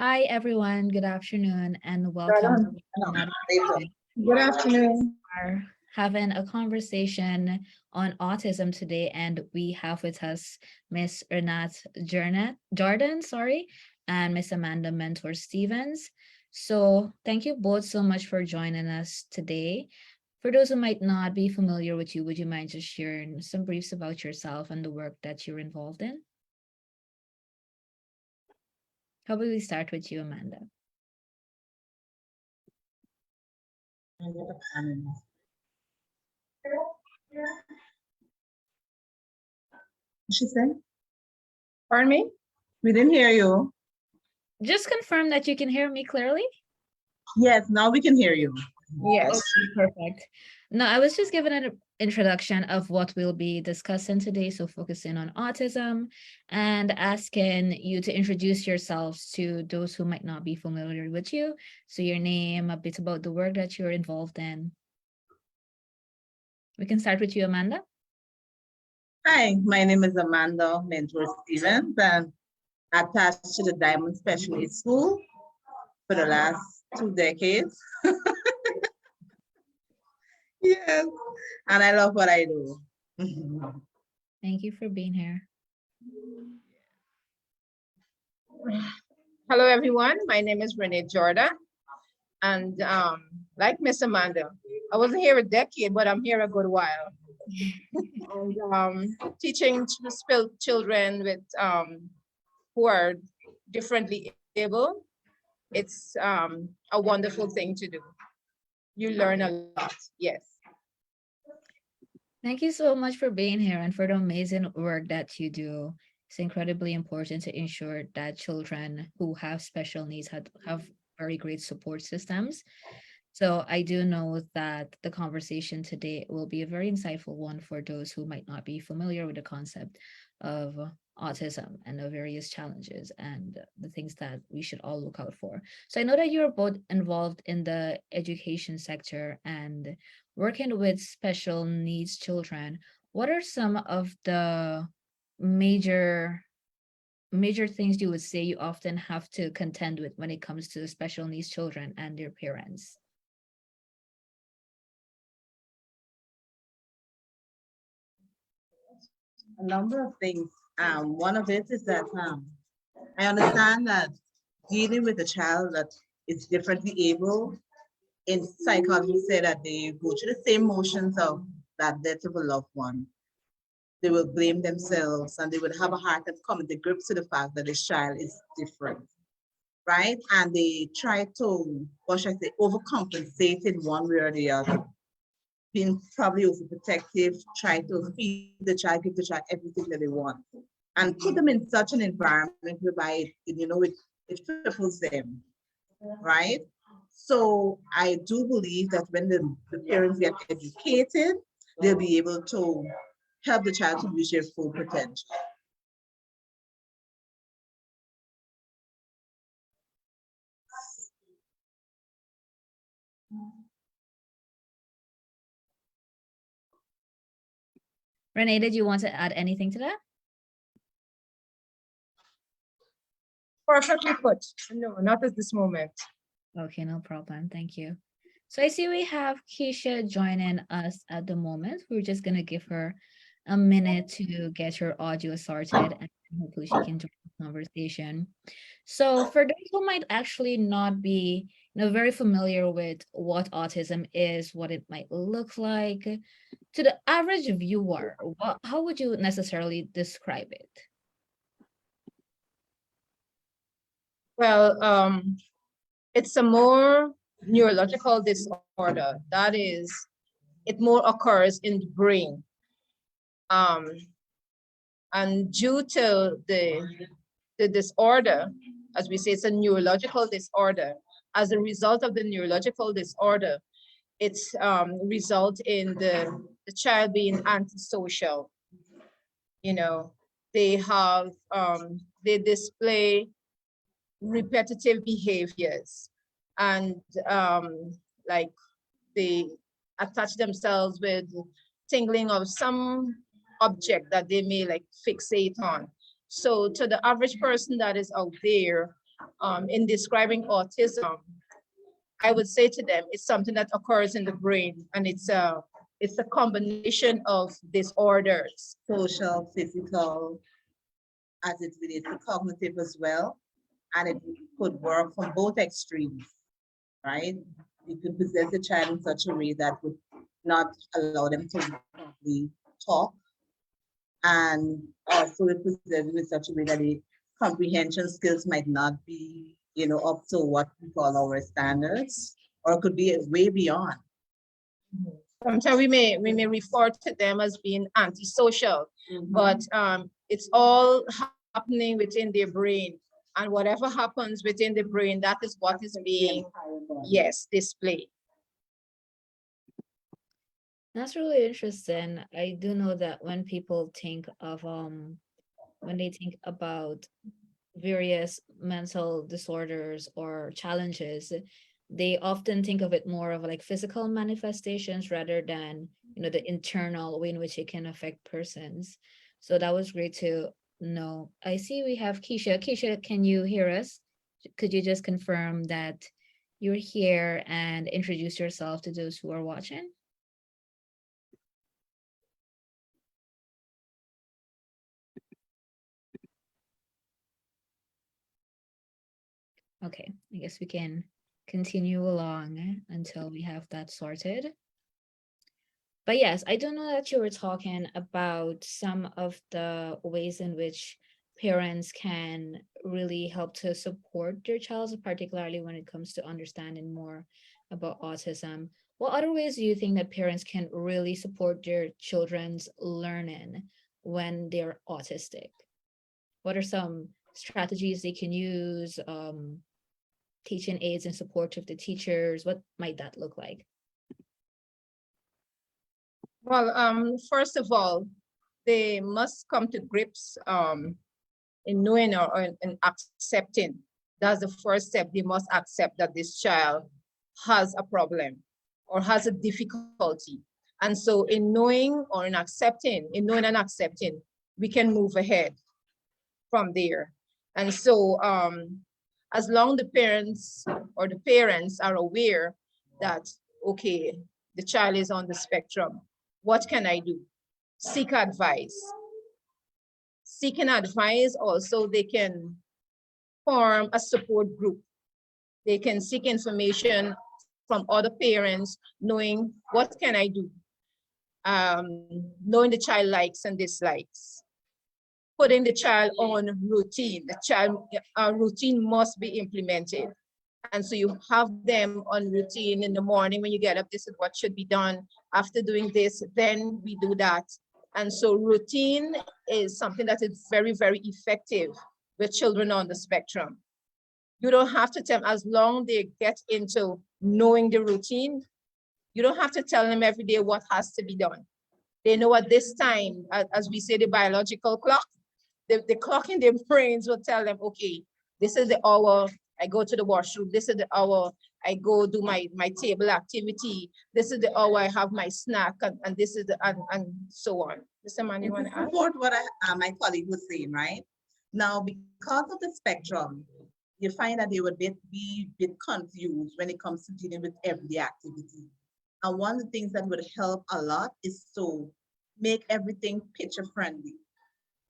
Hi, everyone. Good afternoon, and Right welcome to on. No, another later. session. Good afternoon. We're having a conversation on autism today, and we have with us Miss Renat Jordan, and Miss Amanda Mentor Stevens. So, thank you both so much for joining us today. For those who might not be familiar with you, would you mind just sharing some briefs about yourself and the work that you're involved in? How about we start with you, Amanda? She said, pardon me? We didn't hear you. Just confirm that you can hear me clearly. Yes, now we can hear you. Yes. Okay, perfect. No, I was just giving an introduction of what we'll be discussing today. So, focusing on autism and asking you to introduce yourselves to those who might not be familiar with you. So, your name, a bit about the work that you're involved in. We can start with you, Amanda. Hi, my name is Amanda Mentor Stevens, and attached to the Diamond Special Needs School for the last 2 decades. Yes, and I love what I do. Thank you for being here. Hello, everyone. My name is Renee Jordan. And like Miss Amanda, I wasn't here a decade, but I'm here a good while. And teaching children with who are differently able, it's a wonderful thing to do. You learn a lot, yes. Thank you so much for being here and for the amazing work that you do. It's incredibly important to ensure that children who have special needs have very great support systems. So I do know that the conversation today will be a very insightful one for those who might not be familiar with the concept of autism and the various challenges and the things that we should all look out for. So I know that you're both involved in the education sector and working with special needs children. What are some of the major major things you would say you often have to contend with when it comes to special needs children and their parents? A number of things. One of it is that I understand that dealing with a child that is differently able in psychology say that they go through the same motions of that death of a loved one. They will blame themselves and they would have a hard time coming to grips with the fact that this child is different, right? And they try to, what should I say, overcompensate in one way or the other. Being probably overprotective, try to feed the child, give the child everything that they want, and put them in such an environment whereby it cripples them, right? So I do believe that when the parents get educated, they'll be able to help the child to reach their full potential. Renee, did you want to add anything to that? Perfectly put. No, not at this moment. Okay, no problem. Thank you. So I see we have Keisha joining us at the moment. We're just going to give her a minute to get her audio sorted and hopefully she can join the conversation. So for those who might actually not be, very familiar with what autism is, what it might look like, to the average viewer, how would you necessarily describe it? Well, it's a more neurological disorder. That is, it more occurs in the brain. Um, and due to the disorder, as we say, it's a neurological disorder. As a result of the neurological disorder, it's result in the child being antisocial. You know, they have they display repetitive behaviors, and like they attach themselves with tingling of some object that they may like fixate on. So to the average person that is out there, in describing autism, I would say to them, it's something that occurs in the brain, and it's a combination of disorders. Social, physical, as it relates to cognitive as well. And it could work from both extremes, right? You could possess a child in such a way that would not allow them to properly talk, and also it possess in such a way that the comprehension skills might not be, up to what we call our standards, or could be way beyond. Sometimes we may refer to them as being antisocial, but it's all happening within their brain, and whatever happens within the brain, that is what is being, yes, displayed. That's really interesting. I do know that when people think of when they think about various mental disorders or challenges, they often think of it more of like physical manifestations rather than, the internal way in which it can affect persons. So that was great to know. I see we have Keisha. Keisha, can you hear us? Could you just confirm that you're here and introduce yourself to those who are watching? Okay, I guess we can continue along until we have that sorted. But yes, I do know that you were talking about some of the ways in which parents can really help to support their child, particularly when it comes to understanding more about autism. What other ways do you think that parents can really support their children's learning when they're autistic? What are some strategies they can use? Teaching aids and support of the teachers? What might that look like? Well, first of all, they must come to grips in knowing or in accepting. That's the first step. They must accept that this child has a problem or has a difficulty. And so in knowing and accepting, we can move ahead from there. And so as long the parents are aware that, okay, the child is on the spectrum, what can I do? Seek advice. Seeking advice, also they can form a support group. They can seek information from other parents, knowing what can I do? Knowing the child likes and dislikes. Putting the child on routine. The child routine must be implemented. And so you have them on routine in the morning when you get up, this is what should be done. After doing this, then we do that. And so routine is something that is very, very effective with children on the spectrum. You don't have to tell them, as long they get into knowing the routine, you don't have to tell them every day what has to be done. They know at this time, as we say, the biological clock, the clock in their brains will tell them, okay, this is the hour I go to the washroom. This is the hour I go do my table activity. This is the hour I have my snack, and this is the, and so on. Mr. Man, you want to add? Support what my colleague was saying, right? Now, because of the spectrum, you find that they would be a bit confused when it comes to dealing with everyday activity. And one of the things that would help a lot is to make everything picture friendly,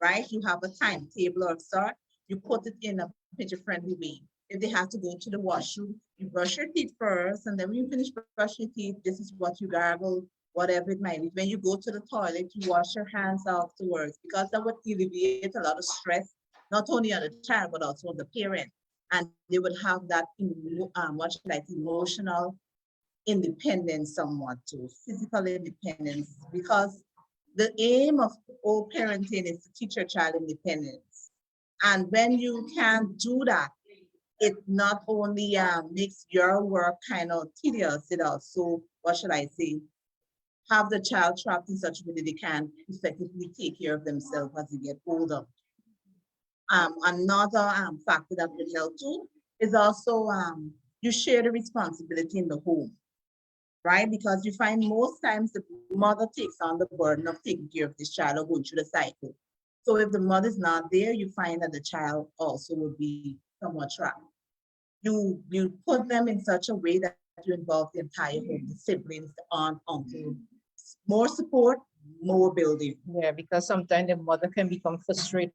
right? You have a timetable or sort, you put it in a picture friendly way. If they have to go to the washroom, you brush your teeth first, and then when you finish brushing your teeth, this is what you gargle, whatever it might be. When you go to the toilet, you wash your hands afterwards, because that would alleviate a lot of stress, not only on the child, but also on the parent. And they would have that, much like emotional independence somewhat too, physical independence, because the aim of all parenting is to teach your child independence. And when you can do that, it not only makes your work kind of tedious, it also, what should I say, have the child trapped in such a way that they can effectively take care of themselves as they get older. Another factor that would help too is also you share the responsibility in the home, right? Because you find most times the mother takes on the burden of taking care of this child or going through the cycle. So if the mother's not there, you find that the child also will be somewhat trapped. You put them in such a way that you involve the entire home, the siblings, the aunt, uncle. More support, more building. Yeah, because sometimes the mother can become frustrated.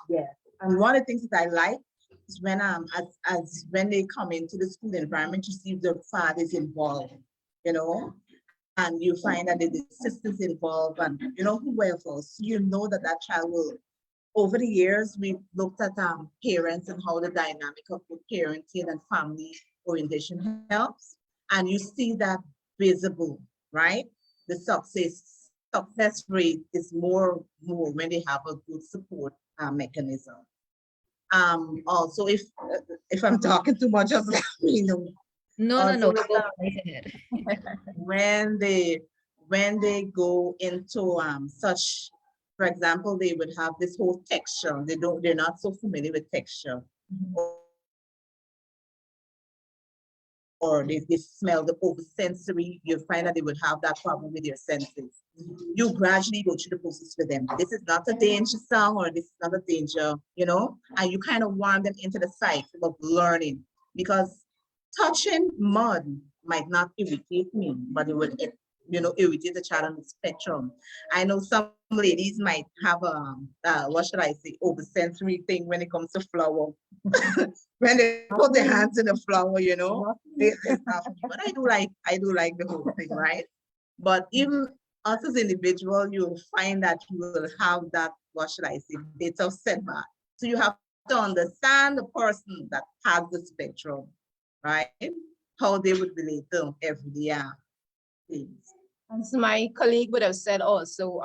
Yeah. And one of the things that I like is when as when they come into the school environment, you see the father is involved, you know, and you find that the sisters involved and you know who else. You know that that child will. Over the years, we've looked at parents and how the dynamic of the parenting and family orientation helps, and you see that visible, right? The success rate is more when they have a good support mechanism. Also, if I'm talking too much, just let me know. No, no, Also, no. Go right ahead. when they go into such, for example, they would have this whole texture. They're not so familiar with texture. Or they smell the oversensory, you find that they would have that problem with their senses. You gradually go through the process with them. This is not a danger song or this is not a danger, you know, and you kind of warm them into the cycle of learning because touching mud might not irritate me, but it would, you know, irritate the child on the spectrum. I know some ladies might have a, what should I say, oversensory thing when it comes to flour. When they put their hands in the flour, you know, but I do like the whole thing, right? But even us as individual, you'll find that you will have that, what should I say, bit of setback. So you have to understand the person that has the spectrum, right? How they would relate to everyday things. As my colleague would have said also,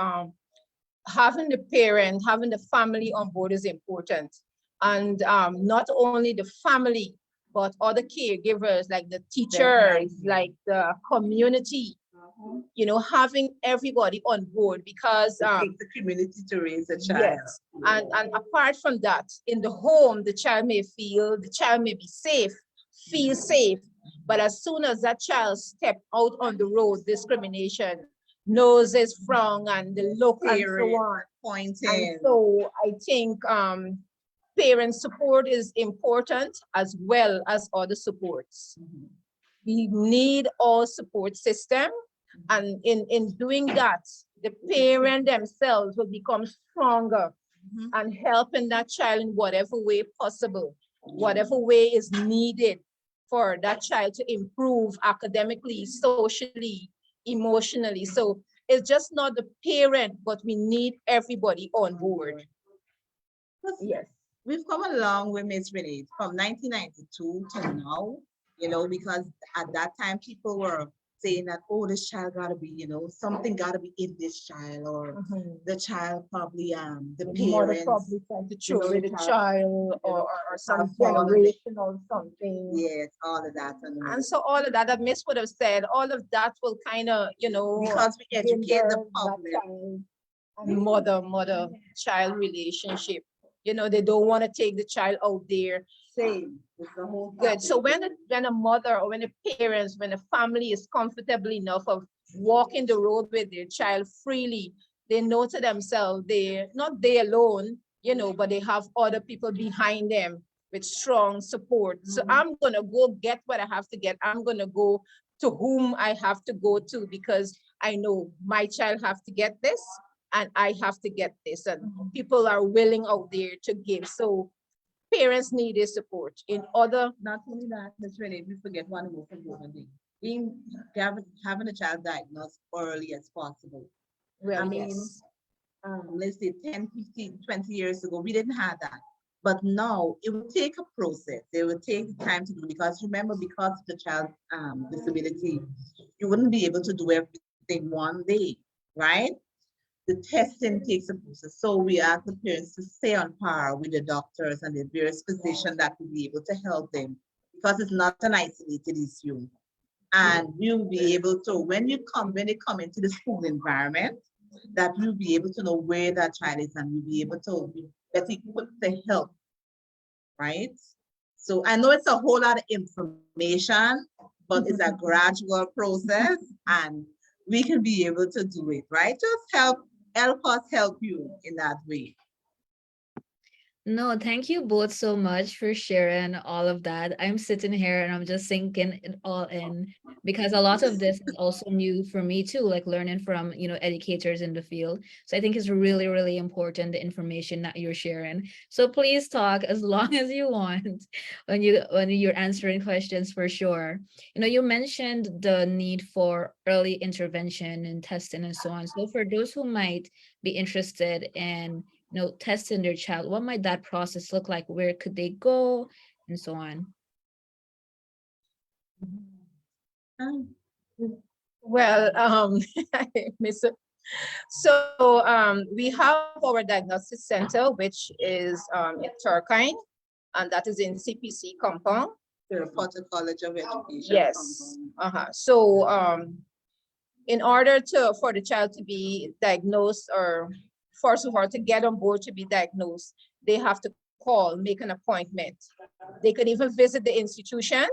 having the parent, having the family on board is important. And not only the family, but other caregivers like the teachers, like the community, you know, having everybody on board because It takes the community to raise a child. yes, and apart from that, in the home, the child may be safe, feel safe, but as soon as that child step out on the road, discrimination, noses frown and the look and so on. Pointing. And so I think parent support is important as well as other supports. We need all support system, and in doing that, the parent themselves will become stronger and helping that child in whatever way possible, whatever way is needed for that child to improve academically, socially, emotionally. So it's just not the parent, but we need everybody on board. Yes. We've come a long way, Miss Renee, from 1992 to now, you know, because at that time people were saying that, oh, this child gotta be, you know, something gotta be in this child, or the child probably, the Mother parents. probably trying to you know, throw the child or some have all of it. generational something. Yes, all of that. And so all of that Miss would have said, all of that will kind of, you know, because we educate the hinder that public. child and mother-child relationship. You know, they don't want to take the child out there. Same. It's the whole Good. So family. when a mother or when a parents, when a family is comfortable enough of walking the road with their child freely, they know to themselves they're not they alone, you know, but they have other people behind them with strong support. So I'm gonna go get what I have to get. I'm gonna go to whom I have to go to because I know my child have to get this and I have to get this. And people are willing out there to give. So parents need their support in other. Not only that, Ms. Renee, we forget one more important thing. Having a child diagnosed early as possible. Well, I mean, yes. Let's say 10, 15, 20 years ago, we didn't have that. But now it will take a process. It will take time to do because remember, because of the child disability, you wouldn't be able to do everything one day, right? The testing takes a process. So we ask the parents to stay on par with the doctors and the various physicians that will be able to help them because it's not an isolated issue. And we'll be able to, when they come into the school environment, that we'll be able to know where that child is and we'll be able to be better equipped to help, right? So I know it's a whole lot of information, but it's a gradual process and we can be able to do it, right? Just help us help you in that way. No, thank you both so much for sharing all of that. I'm sitting here and I'm just sinking it all in because a lot of this is also new for me too, like learning from, educators in the field. So I think it's really, really important the information that you're sharing. So please talk as long as you want when you're answering questions for sure. You mentioned the need for early intervention and testing and so on. So for those who might be interested in testing their child, what might that process look like? Where could they go and so on? Um, Well, Miss, so we have our diagnosis center, which is in Turkine, and that is in CPC compound. The Potter College of Education. Yes. So in order for the child to be diagnosed, or first of all, to get on board to be diagnosed, they have to call, make an appointment. They could even visit the institution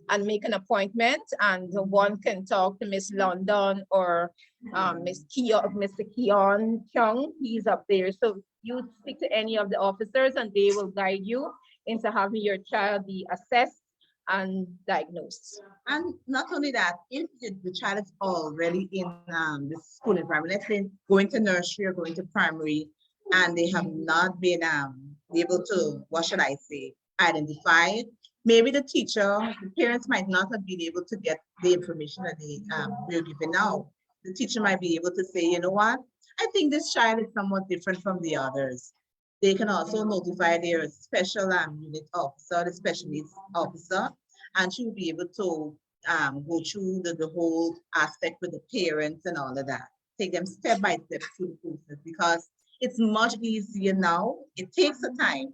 and make an appointment, and one can talk to Miss London or Mr. Keon Chung. He's up there. So you speak to any of the officers and they will guide you into having your child be assessed and diagnosed. And not only that, if the child is already in the school environment, let's say going to nursery or going to primary, and they have not been able to, what should I say, identified, maybe the teacher, the parents might not have been able to get the information that we're given now. The teacher might be able to say, you know what, I think this child is somewhat different from the others. They can also notify their special unit officer, the special needs officer, and she will be able to go through the whole aspect with the parents and all of that. Take them step by step through the process because it's much easier now. It takes a time,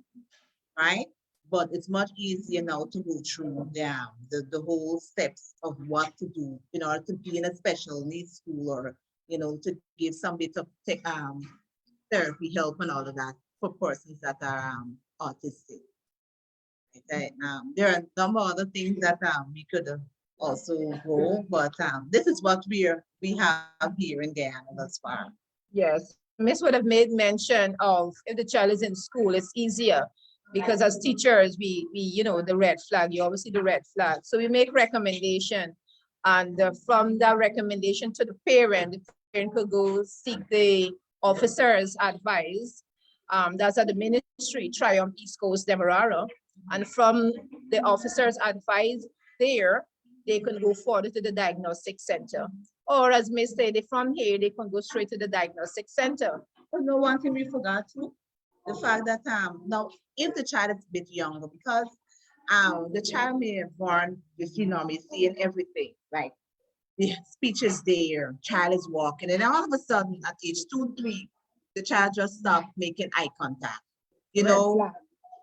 right? But it's much easier now to go through the whole steps of what to do in order to be in a special needs school, or to give some bit of therapy help and all of that for persons that are autistic. Okay, there are a number of other things that we could also go, but this is what we have here in Guyana thus far. Yes, Miss would have made mention of if the child is in school, it's easier because as teachers, we the red flag, you always see the red flag. So we make recommendation, and from that recommendation to the parent could go seek the officer's advice. That's at the ministry, Triumph East Coast Demerara. And from the officer's advice there, they can go forward to the diagnostic center. Or as Miss said, from here, they can go straight to the diagnostic center. But no, one thing we forgot to, the fact that now if the child is a bit younger, because the child may have born with normally seeing everything, like the speech is there, child is walking, and all of a sudden at age 2, 3, the child just stopped making eye contact. You know,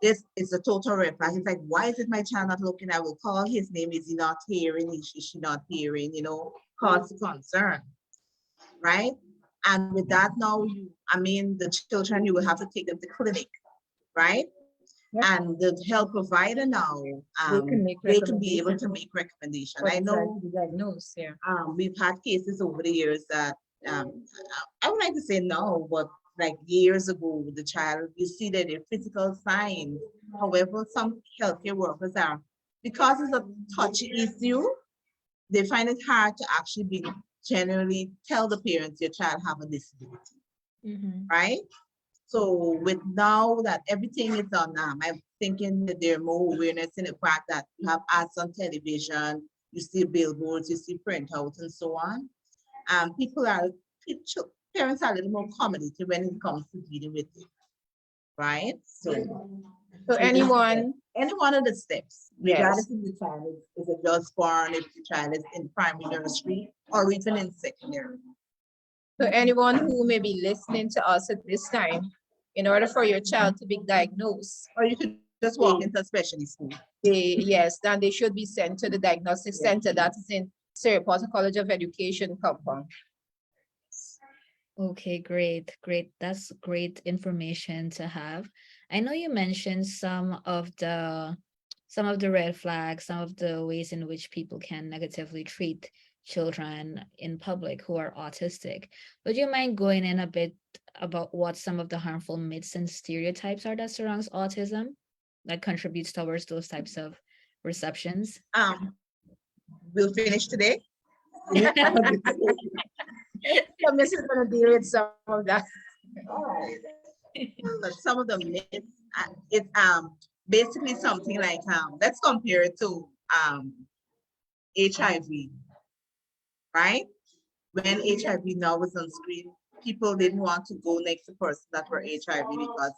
this is a total red flag. It's like, why is it my child not looking? I will call his name. Is he not hearing? Is she not hearing? Cause concern, right? And with that now, the children, you will have to take them to clinic, right? Yep. And the health provider now, they can be able to make recommendation. I know diagnose, yeah. we've had cases over the years that I would like to say no, but like years ago, the child, you see that their physical signs. However, some healthcare workers are, because it's a touchy issue, they find it hard to actually generally tell the parents your child have a disability, right? So with now that everything is on, I'm thinking that there's more awareness in the fact that you have ads on television, you see billboards, you see printouts and so on. Parents are a little more accommodated when it comes to dealing with it, right? So anyone, any one of the steps, Yes. regardless if the child is a just born, if the child is in primary nursery or even in secondary. so anyone who may be listening to us at this time, in order for your child to be diagnosed, Or you could just walk into a specialty school. then they should be sent to the diagnostic center that is in Sarah Potter College of Education compound. Okay, great, great. That's great information to have. I know you mentioned some of the red flags, some of the ways in which people can negatively treat children in public who are autistic. Would you mind going in a bit about what some of the harmful myths and stereotypes are that surrounds autism that contributes towards those types of receptions? We'll finish today. So Mrs. gonna deal with some of that. But some of the myths, it's basically something like let's compare it to HIV, right? When HIV now was on screen, people didn't want to go next to persons that were HIV because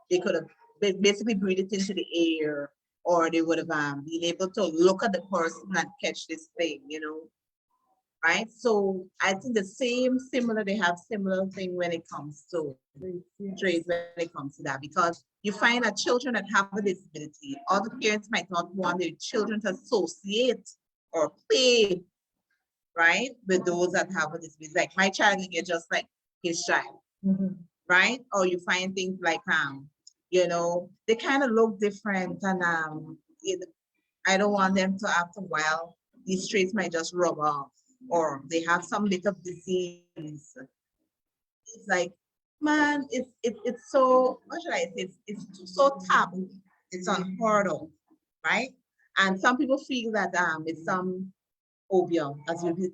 they could have basically breathed it into the air, or they would have been able to look at the person and catch this thing, right? So I think they have similar thing when it comes to traits, when it comes to that, because you find that children that have a disability, other parents might not want their children to associate or play, right, with those that have a disability. Like my child can get just like his child, right? Or you find things like they kind of look different, and I don't want them to after a while these traits might just rub off, or they have some bit of disease. It's like, man, it's so, what should I say? It's so taboo. It's unheard of, right? And some people feel that it's some obium, as you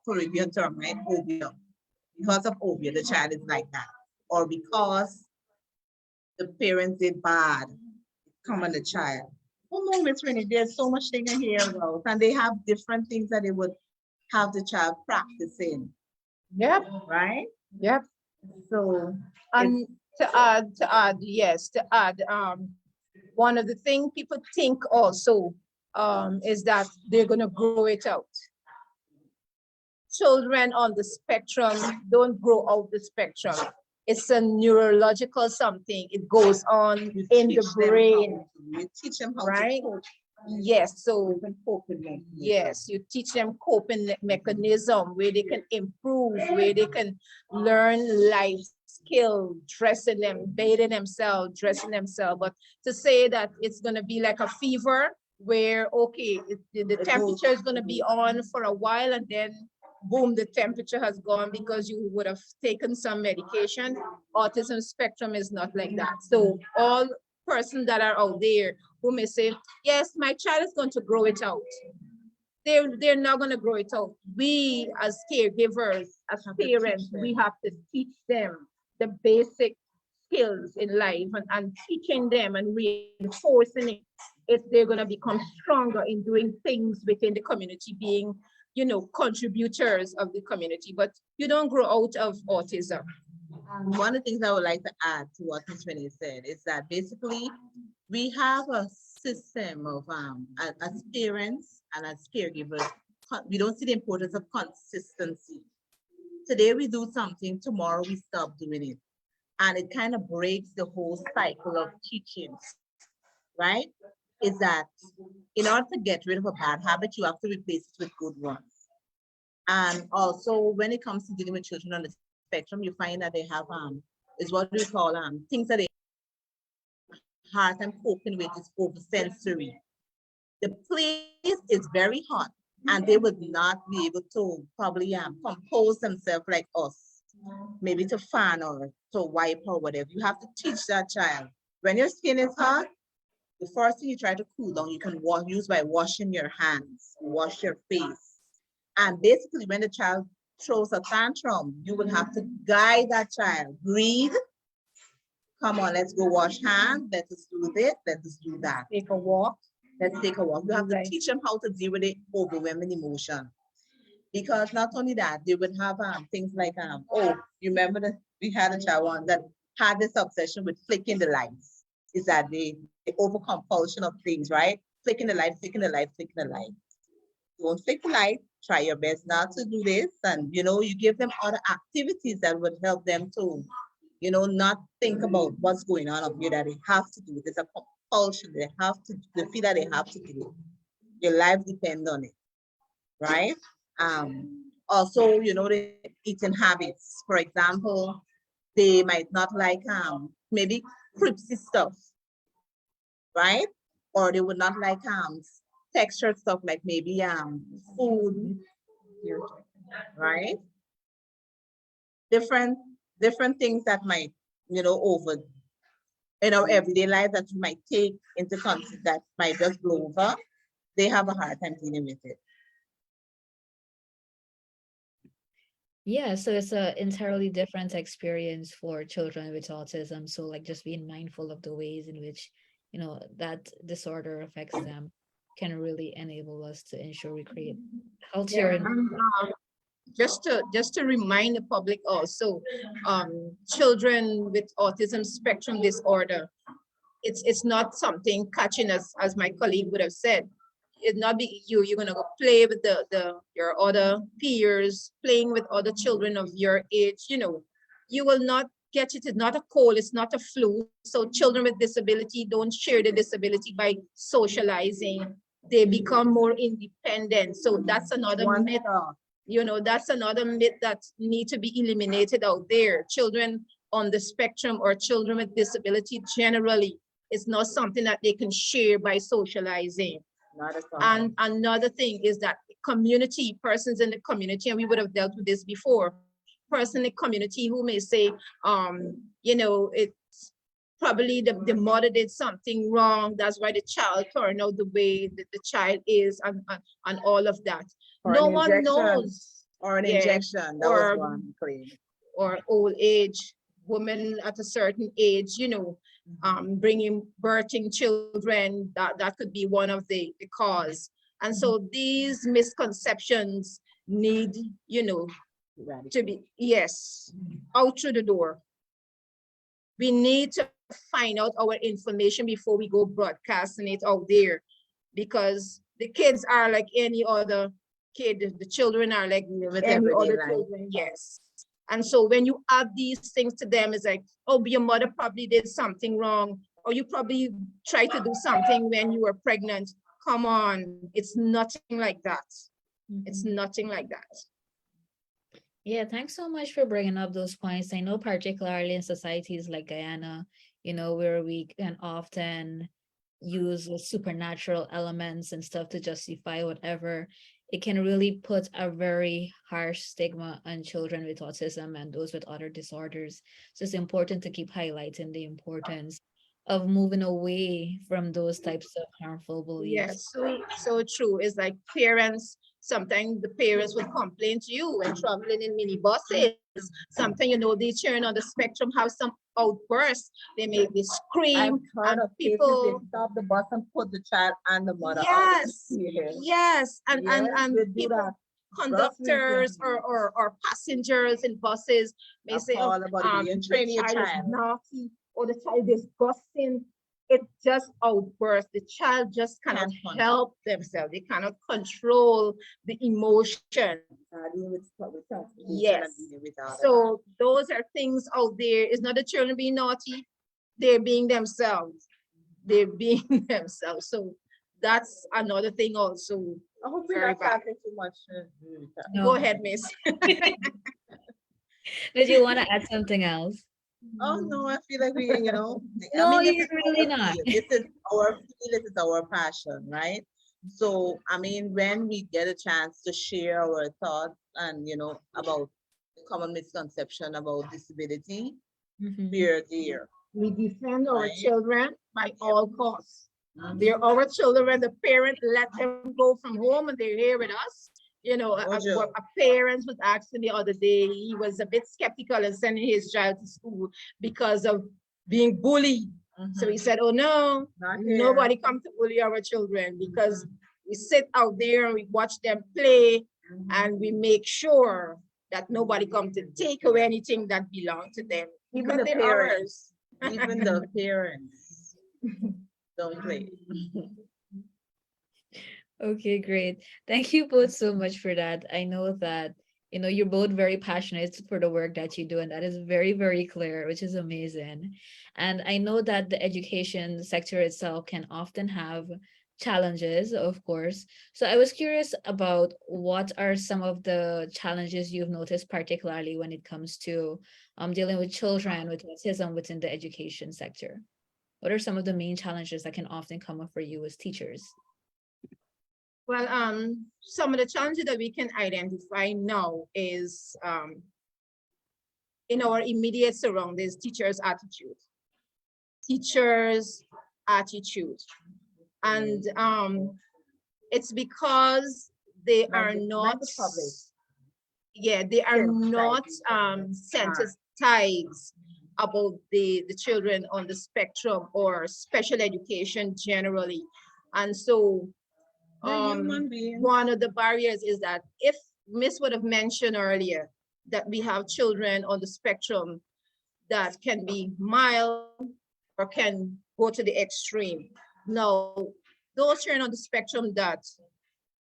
Caribbean term, right? Obium. Because of obium, the child is like that, or because the parents did bad, come on the child. Oh no, Miss Renee, there's so much thing in here about, and they have different things that they would have the child practicing, Yep, right? yep. So And to add, yes, to add, one of the things people think also is that they're gonna grow it out. Children on the spectrum don't grow out the spectrum. It's a neurological something. It goes on you in teach the them brain, you teach them how right? to cope. Yes, so Even coping mechanism. yes, you teach them coping mechanism where they can improve, where they can learn life skill, dressing them, bathing themselves, dressing themselves. But to say that it's gonna be like a fever where, okay, the temperature is gonna be on for a while and then boom, the temperature has gone because you would have taken some medication. Autism spectrum is not like that. So all persons that are out there who may say, yes, my child is going to grow it out. They're not going to grow it out. We as caregivers, as parents, we have to teach them the basic skills in life, and teaching them and reinforcing it if they're going to become stronger in doing things within the community, being contributors of the community. But you don't grow out of autism. One of the things I would like to add to what Ms. Renee said is that basically we have a system of as parents and as caregivers, we don't see the importance of consistency. Today we do something, tomorrow we stop doing it. And it kind of breaks the whole cycle of teaching, right? Is that in order to get rid of a bad habit, you have to replace it with good ones. And also when it comes to dealing with children on the spectrum, you find that they have is what we call things that they hard time coping with is oversensory. The place is very hot and they would not be able to probably compose themselves like us, maybe to fan or to wipe or whatever. You have to teach that child. When your skin is hot, the first thing you try to cool down, you can use by washing your hands, wash your face. And basically when the child throws a tantrum, you will have to guide that child. Breathe. Come on, let's go wash hands. Let us do this. Let us do that. Take a walk. Let's take a walk. You have to teach them how to deal with the overwhelming emotion. Because not only that, they would have things like, oh, you remember that we had a child one that had this obsession with flicking the lights. Is that the over compulsion of things, right? Flicking the light, flicking the light, flicking the light. Don't flick the light. Try your best not to do this. And, you give them other activities that would help them to, not think about what's going on up here that they have to do. There's a compulsion. They feel that they have to do it. Your life depends on it, right? Also, the eating habits. For example, they might not like maybe crispy stuff, right? Or they would not like textured stuff like maybe food right? Different, different things that might, over in our everyday life that you might take into consideration that might just blow over, they have a hard time dealing with it. Yeah, so it's a entirely different experience for children with autism. So like just being mindful of the ways in which, that disorder affects them can really enable us to ensure we create healthier Yeah, and and just to remind the public also, children with autism spectrum disorder, it's not something catching as my colleague would have said. It not be you're gonna go play with the your other peers, playing with other children of your age, you will not get it. It's not a cold, it's not a flu. So children with disability don't share the disability by socializing. They become more independent. So that's another myth. That's another myth that need to be eliminated out there. Children on the spectrum or children with disability generally is not something that they can share by socializing. Not at all. And another thing is that persons in the community, and we would have dealt with this before, person in the community who may say, it's probably the mother did something wrong. That's why the child turned out the way that the child is, and all of that. Or No an one injection. knows. Or an Yeah. injection, that Or- was one claim. Or old age, women at a certain age, bringing birthing children, that could be one of the cause. And so these misconceptions need, to be, yes, out through the door. We need to find out our information before we go broadcasting it out there, because the kids are like any other kid. The children are like With any everyday other life. children, yes. And so when you add these things to them, it's like, oh, your mother probably did something wrong, or you probably tried to do something when you were pregnant. Come on, it's nothing like that. It's nothing like that. Yeah, thanks so much for bringing up those points. I know particularly in societies like Guyana, where we can often use the supernatural elements and stuff to justify whatever, it can really put a very harsh stigma on children with autism and those with other disorders. So it's important to keep highlighting the importance of moving away from those types of harmful beliefs. Yes, so true. It's like parents, sometimes the parents would complain to you when traveling in minibuses. Sometimes, these children on the spectrum have some outbursts. They may scream, I've heard and of cases people, they stop the bus and put the child and the mother out. yes, Yes. yes, and They do people, that. conductors or passengers in buses may A say, call about being the training your child is child. naughty, or the child is disgusting. It just outbursts. The child just cannot Can't control. help themselves. They cannot control the emotion. Dealing with transportation Yes. and dealing with all of So those are things out there. It's not the children being naughty. They're being themselves. They're being themselves. So that's another thing also. that. I hope we're Very not bad. talking too much. No. Go ahead, miss. Did you want to add something else? Oh no, I feel like we, No, this you're is really our not. field. This is our field, this is our passion, right? So, when we get a chance to share our thoughts and, about the common misconception about disability, Mhm. we're there. We defend our Right. children by all costs. They're our children. The parent let them go from home and they're here with us. Mojo. A parent was asking the other day, he was a bit skeptical in sending his child to school because of being bullied. So he said, oh no, Not here. nobody come to bully our children, because we sit out there and we watch them play, and we make sure that nobody come to take away anything that belongs to them, Even because the they're parents. ours. Even the parents don't play. Okay, great. Thank you both so much for that. I know that, you're both very passionate for the work that you do, and that is very, very clear, which is amazing. And I know that the education sector itself can often have challenges, of course. So I was curious about what are some of the challenges you've noticed, particularly when it comes to dealing with children with autism within the education sector. What are some of the main challenges that can often come up for you as teachers? Well, some of the challenges that we can identify now is in our immediate surroundings, teachers' attitude. Teachers' attitude. And it's because they are not, yeah, they are not sensitized about the children on the spectrum or special education generally. And so one of the barriers is that if Miss would have mentioned earlier that we have children on the spectrum that can be mild or can go to the extreme. Now, those children on the spectrum that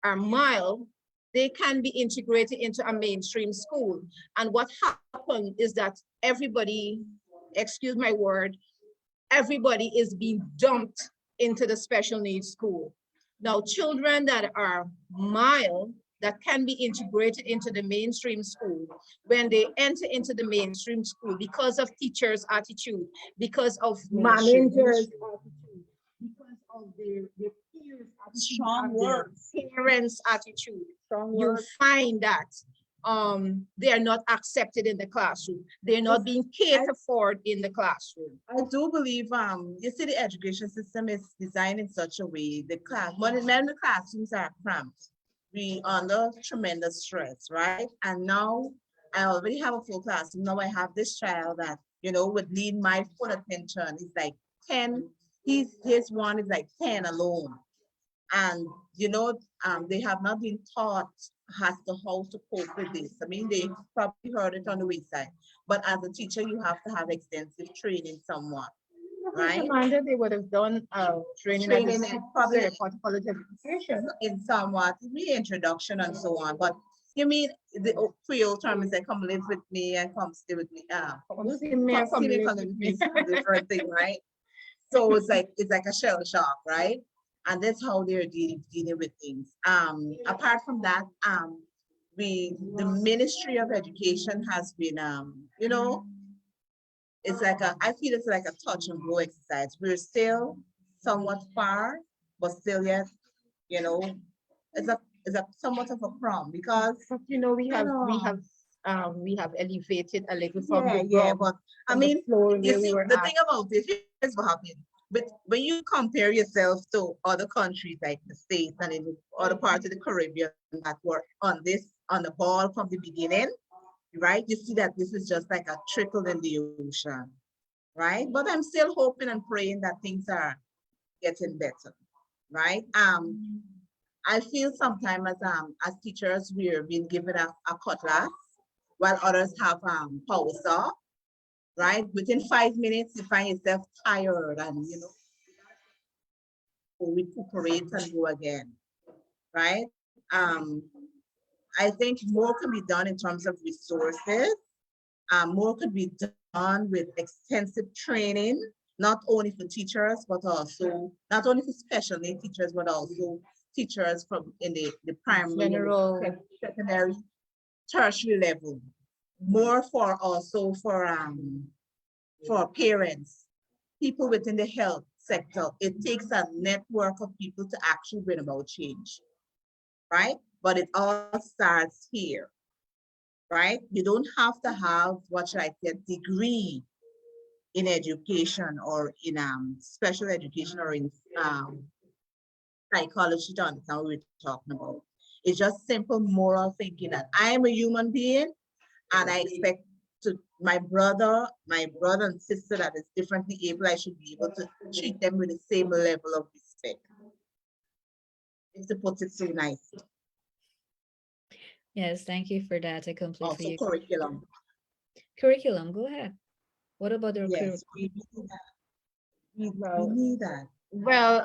are mild, they can be integrated into a mainstream school. And what happened is that everybody, excuse my word, everybody is being dumped into the special needs school. Now, children that are mild, that can be integrated into the mainstream school, when they enter into the mainstream school, because of teachers' attitude, because of managers' attitude, because of their peers' attitude, Strong words. parents' attitude, you find that they are not accepted in the classroom. They're not being catered for in the classroom. I do believe, you see, the education system is designed in such a way, the class, when the classrooms are cramped, we under tremendous stress, right? And now I already have a full classroom. Now I have this child that, you know, would need my full attention. It's like 10, his one is like 10 alone. And, you know, they have not been taught as to how to cope with this. I mean, they probably heard it on the wayside, but as a teacher, you have to have extensive training somewhat, right? Commander, they would have done training Training probably college education. in somewhat, the introduction and so on, but you mean the Creole term is like, come live with me and come stay with me. Come see me, come live with me, different thing, right? So it's like a shell shock, right? And that's how they're dealing with things. Apart from that, the Ministry of Education has been, you know, it's like I feel it's like a touch and go exercise. We're still somewhat far, but still yet, you know, it's a somewhat of a problem because, But you know, we have elevated a little from the ground, but I from the mean, floor you where we see, were the at. thing about this is what happened. But when you compare yourself to other countries like the States and in other parts of the Caribbean that were on the ball from the beginning, right? You see that this is just like a trickle in the ocean, right? But I'm still hoping and praying that things are getting better, right? I feel sometimes as teachers we're being given a cutlass while others have power saw, right? Within 5 minutes you find yourself tired and you know recuperate and go again, right? I think more can be done in terms of resources. More could be done with extensive training, not only for teachers, but also not only for special need teachers, but also teachers from in the primary, General. secondary, tertiary level. More for also for parents, people within the health sector. It takes a network of people to actually bring about change, right? But it all starts here, right? You don't have to have what should I say, degree in education or in special education or in psychology to understand what we're talking about. It's just simple moral thinking that I am a human being and I expect to my brother and sister that is differently able, I should be able to treat them with the same level of respect. If to put it so nicely. Yes, thank you for that. I completely Also agree. curriculum. Curriculum, go ahead. What about the Yes, we need that. We need that. Well,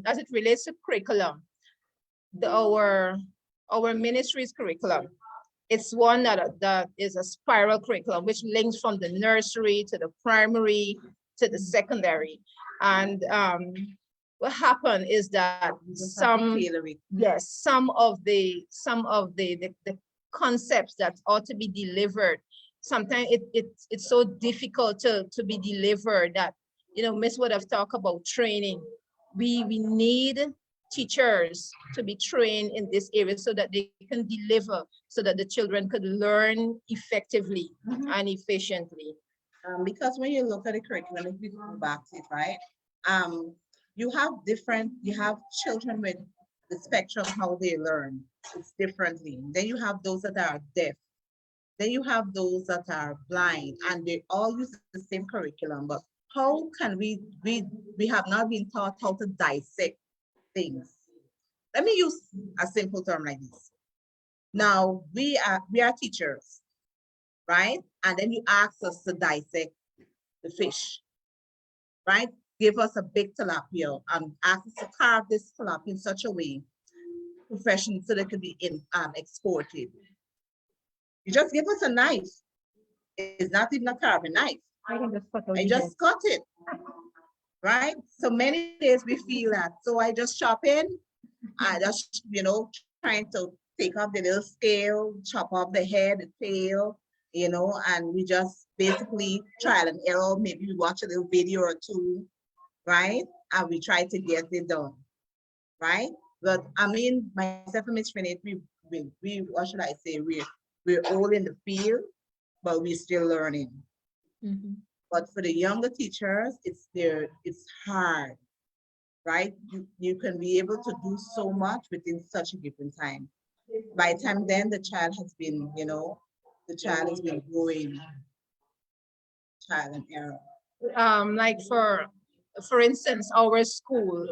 as it relates to curriculum, our ministry's curriculum, it's one that is a spiral curriculum, which links from the nursery to the primary to the secondary. And what happened is that some of the concepts that ought to be delivered, sometimes it's so difficult to be delivered that, you know, Miss would have talked about training. We need teachers to be trained in this area so that they can deliver, so that the children could learn effectively and efficiently. Because when you look at the curriculum, if we go back to it, right? You have children with the spectrum, how they learn. It's differently. Then you have those that are deaf. Then you have those that are blind, and they all use the same curriculum. But how can we have not been taught how to dissect things? Let me use a simple term like this. Now we are teachers, right? And then you ask us to dissect the fish, right? Give us a big tilapia and ask us to carve this tilapia in such a way, professionally, so that it could be exported. You just give us a knife. It's not even a carving knife. I just cut it, right? So many days we feel that. So I just chop in. I just, trying to take off the little scale, chop off the head, the tail, and we just basically trial and error. Maybe we watch a little video or two, right? And we try to get it done, right? But I mean, myself and Miss Renee, we what should I say? We're all in the field, but we're still learning. Mhm. But for the younger teachers, it's hard, right? You can be able to do so much within such a given time. By the time then the child has been, growing, trial and error. Like for instance, our school,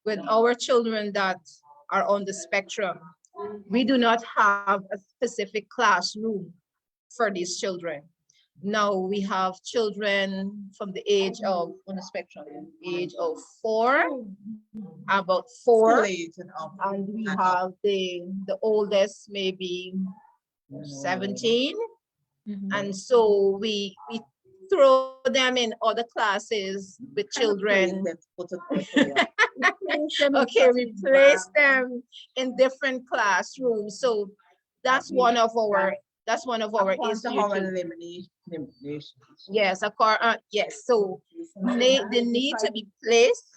with our children that are on the spectrum, we do not have a specific classroom for these children. Now we have children from the age of, on the spectrum, age of 4, about 4, School age and up. and we and up. have the oldest maybe 17. Mhm. And so we throw them in other classes with children. Let's put it this way. Okay, we place them in different classrooms. So that's one of our According to issues. our elimination. Yes, yes. So they need to be placed.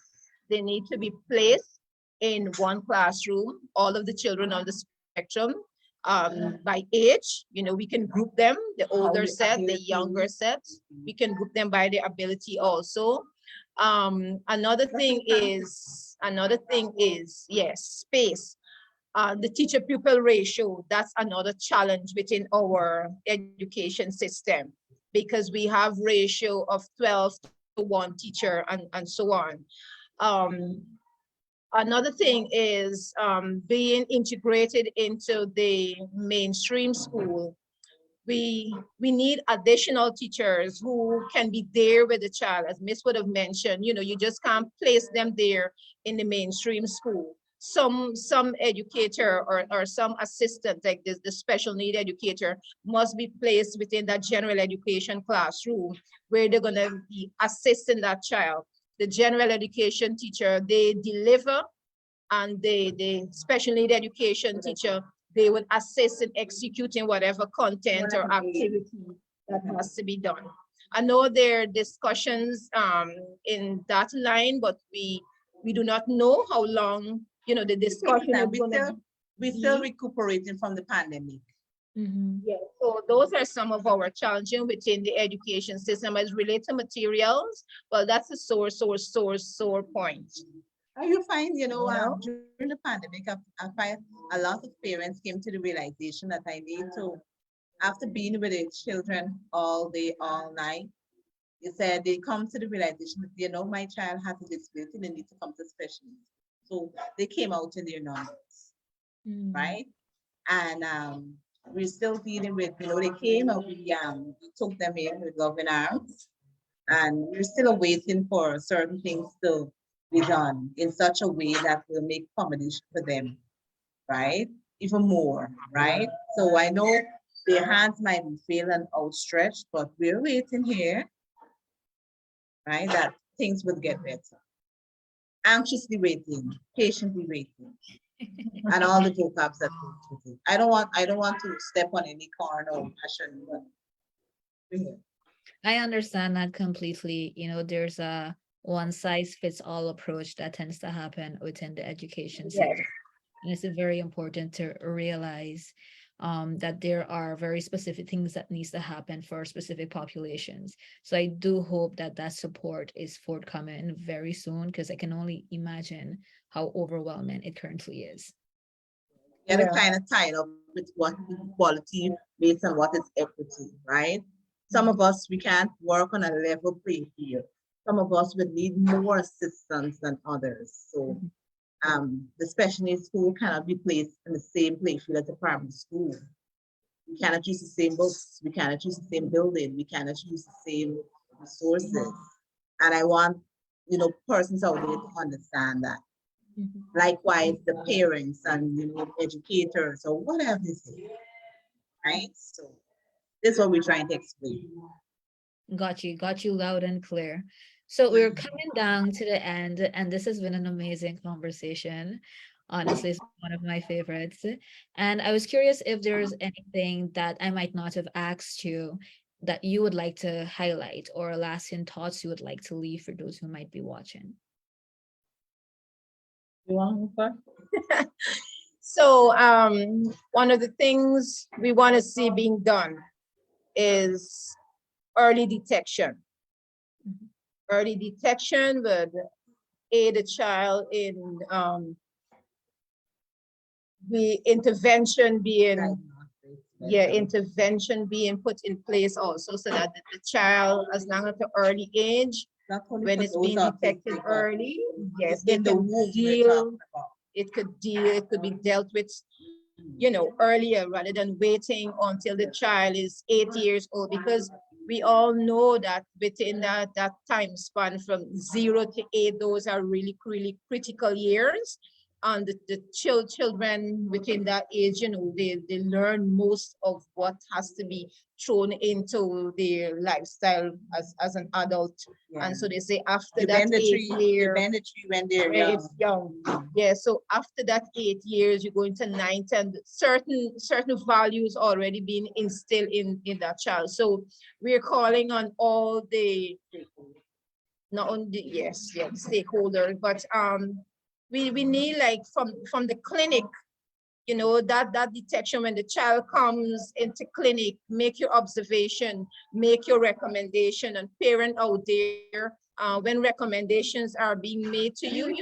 They need to be placed in one classroom. All of the children on the spectrum, by age. We can group them. The older set, the younger set. We can group them by their ability also. Another thing is yes, space. The teacher pupil ratio, that's another challenge within our education system, because we have ratio of 12 to 1 teacher and so on. Another thing is being integrated into the mainstream school. We need additional teachers who can be there with the child, as Miss would have mentioned. You just can't place them there in the mainstream school. Some educator or some assistant, like this, the special need educator, must be placed within that general education classroom where they're going to be assisting that child. The general education teacher, they deliver, and the special need education teacher, they would assist in executing whatever content or activity that has to be done. I know there are discussions in that line, but we do not know how long the discussion is going to We're still recuperating from the pandemic. Mhm. Yeah, so those are some of our challenges within the education system as related to materials. Well, that's a sore point. You find, during the pandemic, I find a lot of parents came to the realization that I need to, after being with their children all day, all night, they said they come to the realization that, my child has a disability, they need to come to special needs. So they came out in their numbers, Mhm. right? And we're still dealing with, they came and we took them in with loving arms, and we're still waiting for certain things to be done in such a way that will make accommodation for them, right? Even more, right? So I know their hands might be feeling outstretched, but we're waiting here, right? That things will get better. Anxiously waiting, patiently waiting, and all the vocabs that go with it. I don't want to step on any corner or passion, but we're here. I understand that completely. There's a one size fits all approach that tends to happen within the education Yes. sector. And it's very important to realize that there are very specific things that needs to happen for specific populations. So I do hope that that support is forthcoming very soon, because I can only imagine how overwhelming it currently is. Get it Yeah. kind of tied up with what is equality based on what is equity, right? Some of us, we can't work on a level playing field. Some of us would need more assistance than others. So the special needs school cannot be placed in the same playing field as the primary school. We cannot use the same books. We cannot use the same building. We cannot use the same resources. And I want, persons out there to understand that. Likewise, the parents and educators or whatever this is, right? So this is what we're trying to explain. Got you loud and clear. So we're coming down to the end, and this has been an amazing conversation. Honestly, it's one of my favorites. And I was curious if there's anything that I might not have asked you that you would like to highlight, or lasting thoughts you would like to leave for those who might be watching. You want to start? So one of the things we want to see being done is early detection. Early detection would aid a child in the intervention being put in place also, so that the child, as long as the early age, Not only when for it's those being autistic, detected but early, yes, they in the can womb we're deal, talking about. it could be dealt with, earlier rather than waiting until the child is 8 years old, because we all know that within that time span from 0 to 8, those are really, really critical years. And the children within that age, they learn most of what has to be thrown into their lifestyle as an adult. And so they say after You that bend the 8 tree, you year, bend the tree when they're where young. it's young. Yeah, so after that 8 years, you go into 9, and certain values already being instilled in that child. So we're calling on all the, not only, yes, stakeholders, but we need, like, from the clinic, that detection when the child comes into clinic, make your observation, make your recommendation, and parent out there, when recommendations are being made to you,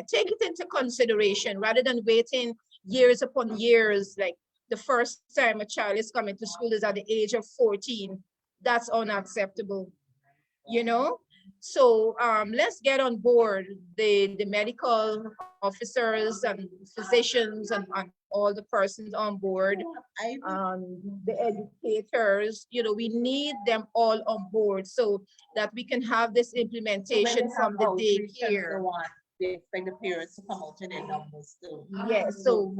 take it into consideration rather than waiting years upon years. Like, the first time a child is coming to school is at the age of 14. That's unacceptable, So let's get on board, the medical officers and physicians and all the persons on board, the educators, we need them all on board so that we can have this implementation from the daycare. They expect the parents to come out in their numbers too. Yes, so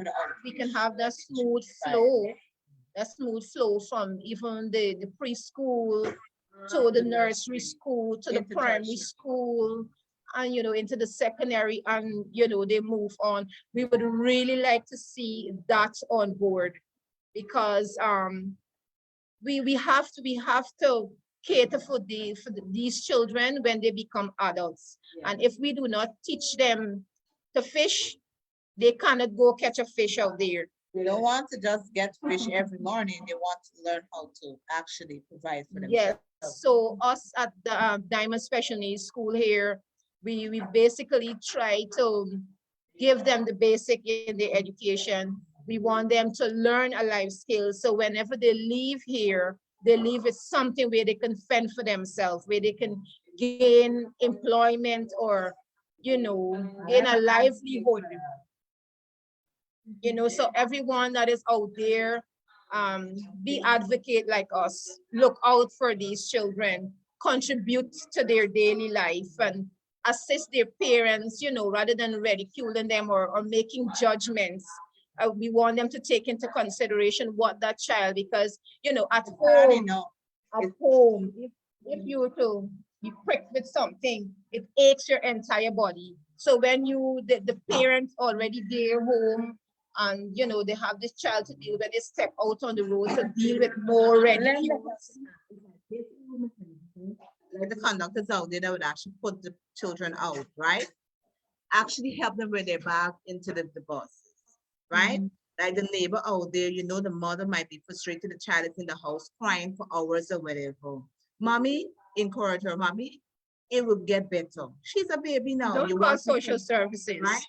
we can have that smooth flow from even the preschool to the nursery school, to the primary school, and into the secondary, and they move on. We would really like to see that on board, because we have to cater for these children when they become adults. And if we do not teach them to fish, they cannot go catch a fish out there. They don't want to just get fish every morning. They want to learn how to actually provide for Yes, themselves. so us at the Diamond Special Needs School here, we basically try to give them the basic in their education. We want them to learn a life skill, so whenever they leave here, they leave with something where they can fend for themselves, where they can gain employment, or gain a livelihood. So everyone that is out there, be advocate like us, look out for these children, contribute to their daily life, and assist their parents, rather than ridiculing them or making judgments. We want them to take into consideration what that child, because at home, if you were to be pricked with something, it aches your entire body. So when the parents already there home, and they have this child to deal when they step out on the road to deal with more regulations. like the conductors out there that would actually put the children out, right? Actually help them with their bag into the bus, right? Mhm. Like the neighbor out there, the mother might be frustrated, the child is in the house crying for hours or whatever. Mommy, encourage her, mommy, it will get better. She's a baby now. Don't You call want to social services. right?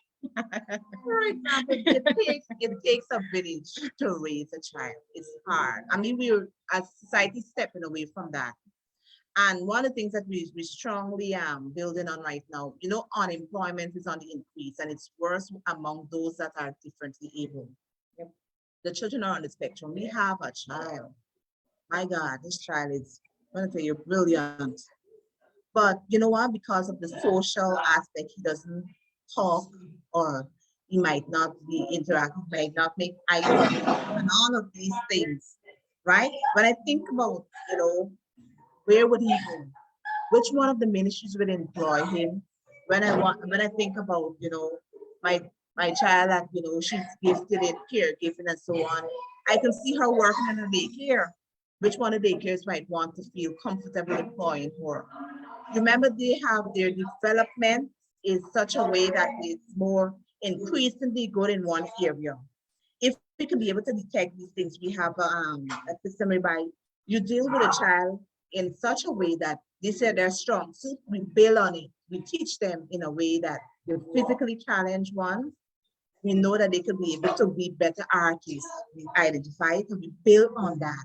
For example, it takes a village to raise a child. It's hard. I mean, we're as society stepping away from that. And one of the things that we strongly building on right now, unemployment is on the increase and it's worse among those that are differently able. Yep. The children are on the spectrum. We have a child. My God, this child is, I'm gonna tell you, brilliant. But you know what? Because of the social aspect, he doesn't talk or he might not be interactive, might not make eye contact and all of these things, right? When I think about, where would he go? Which one of the ministries would employ him? When I think about, my my child that, she's gifted in caregiving and so on, I can see her working in a daycare. Which one of the daycares might want to feel comfortable employing her? Remember, they have their development in such a way that it's more increasingly good in one area. If we can be able to detect these things, we have a system whereby you deal with a child in such a way that they say they're strong. So we build on it. We teach them in a way that the physically challenged ones, we know that they could be able to be better artists. We identify it and we build on that.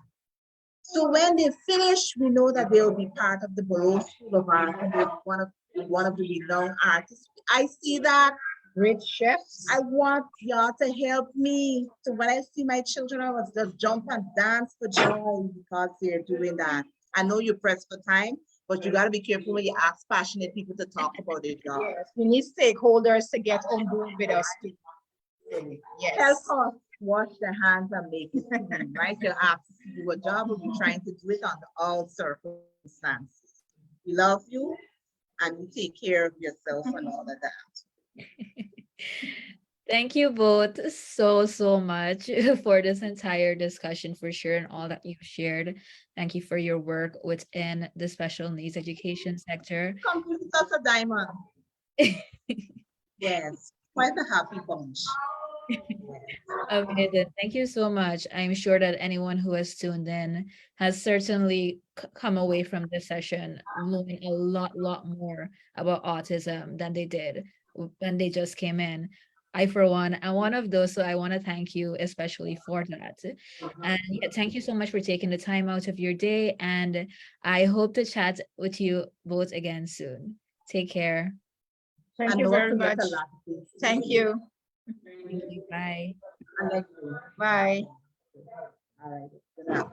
So when they finish, we know that they'll be part of the Baroque School of Art and they're one of the renowned artists. I see that. Great chefs. I want y'all to help me. So when I see my children, I was just jump and dance for joy because they're doing that. I know you're pressed for time, but you got to be careful when you ask passionate people to talk about their job. Yes, we need stakeholders to get on board with us too. Help Yes. us wash their hands and make it clean, right? You're asked to do a job, but we're trying to do it under all circumstances. We love you and you take care of yourself and all of that. Thank you both so much for this entire discussion, for sharing all that you've shared. Thank you for your work within the special needs education sector. Complete us a diamond. Yes, quite a happy bunch. Amazing. Thank you so much. I'm sure that anyone who has tuned in has certainly come away from this session knowing a lot more about autism than they did when they just came in. I, for one, am one of those, so I want to thank you especially for that. And yeah, thank you so much for taking the time out of your day. And I hope to chat with you both again soon. Take care. Thank And you don't very forget much. a lot of things. Thank you. Thank you. Bye. I like you. Bye. All right. Good afternoon.